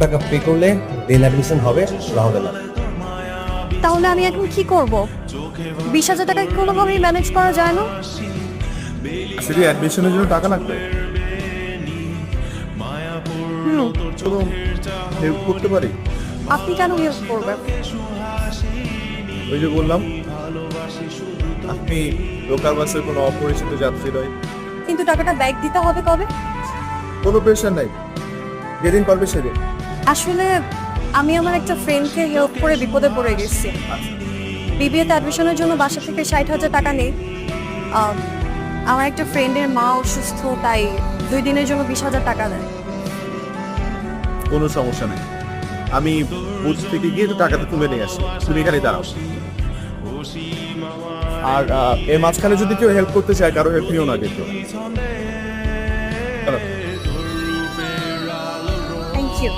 টাকা পে করলে দেন অ্যাডমিশন হবে, না হবে না। তাহলে আমি এখন কি করব? 20,000 টাকা কি কোনোভাবেই ম্যানেজ করা যায় না? শুধু অ্যাডমিশনের জন্য টাকা লাগবে? কোনো হেল্প করতে পারি? আপনি কেন হেল্প করবেন? ওই যে বললাম, আপনি লোকাল বাসের কোনো অপরিচিত যাত্রী নয়। কিন্তু টাকাটা ব্যাক দিতে হবে কবে? কোনো প্রেশার নাই, যেদিন পারবে সেদিন। আসলে আমি আমার একটা ফ্রেন্ডকে হেল্প করে বিপদে পড়ে গেছি। বিবিএতে অ্যাডমিশনের জন্য বাসা থেকে 60,000 টাকা নেই। আমার একটা ফ্রেন্ডের মা অসুস্থ, তাই 2 দিনের জন্য 20,000 টাকা দেয়। কোনো সমস্যা নেই, আমি বুথ থেকে গিয়ে তো টাকাটা তুলে নিয়ে আসি, তুমি এখানে দাঁড়াও। আর এর মাঝখানে যদি কেউ হেল্প করতে চায়, কারো হেল্প নিও না কিন্তু। Thank you.